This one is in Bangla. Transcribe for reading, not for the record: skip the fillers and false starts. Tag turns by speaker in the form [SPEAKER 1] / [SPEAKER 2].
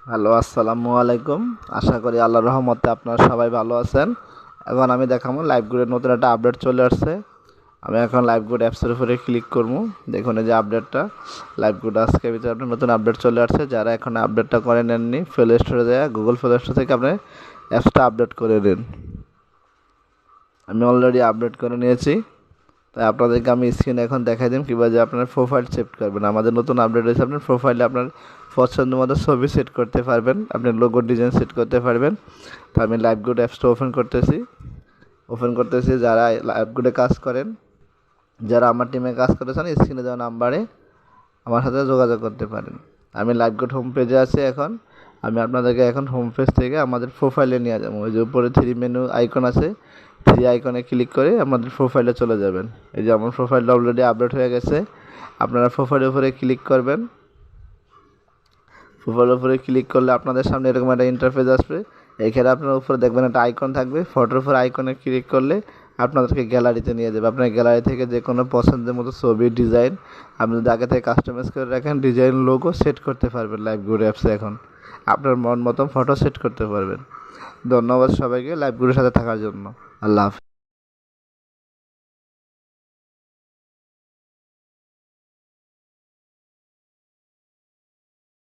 [SPEAKER 1] হ্যালো, আসসালামু আলাইকুম। আশা করি আল্লাহর রহমতে আপনারা সবাই ভালো আছেন। এখন আমি দেখাবো লাইভগুডের নতুন একটা আপডেট চলে আসছে। আমি এখন লাইভগুড অ্যাপসের উপরে ক্লিক করবো। দেখুন এই যে আপডেটটা লাইভগুড আজকের ভিতরে আপনার নতুন আপডেট চলে আসছে। যারা এখন আপডেটটা করে নেননি, প্লে স্টোরে যায় গুগল প্লে স্টোর থেকে আপনি অ্যাপসটা আপডেট করে নিন। আমি অলরেডি আপডেট করে নিয়েছি। তাই আপনাদেরকে আমি স্ক্রিনে এখন দেখাই দিন কীভাবে আপনার প্রোফাইল সেট করবেন। আমাদের নতুন আপডেট হয়েছে, আপনার প্রোফাইলে আপনার পছন্দ মতো ছবি সেট করতে পারবেন, আপনি লোগো ডিজাইন সেট করতে পারবেন। তো আমি লাইভগুড অ্যাপসটা ওপেন করতেছি। যারা লাইভগুডে কাজ করেন, যারা আমার টিমে কাজ করেছেন, স্ক্রিনে দেওয়া নাম্বারে আমার সাথে যোগাযোগ করতে পারেন। আমি লাইভগুড হোম পেজে আছি এখন। আমি আপনাদেরকে এখন হোম পেজ থেকে আমাদের প্রোফাইলে নিয়ে যাবো। ওই যে উপরে থ্রি মেনু আইকন আছে, থ্রি আইকনে ক্লিক করে আমাদের প্রোফাইলে চলে যাবেন। এই যে আমার প্রোফাইলটা অলরেডি আপডেট হয়ে গেছে। আপনারা প্রোফাইলের উপরে ক্লিক করবেন। প্রোফাইলের উপরে ক্লিক করলে আপনাদের সামনে এরকম একটা ইন্টারফেস আসবে। এখানে আপনার উপরে দেখবেন একটা আইকন থাকবে, ফটোর উপর আইকনে ক্লিক করলে আপনাদেরকে গ্যালারিতে নিয়ে যাবে। আপনার গ্যালারি থেকে যে কোনো পছন্দের মতো ছবি ডিজাইন আপনি যদি আগে থেকে কাস্টমাইজ করে রাখেন, ডিজাইন লোগো সেট করতে পারবেন। লাইভগুড অ্যাপসে এখন আপনার মন মতন ফটো সেট করতে পারবেন। ধন্যবাদ সবাইকে লাইভগুলোর সাথে থাকার জন্য। আল্লাহ হাফেজ।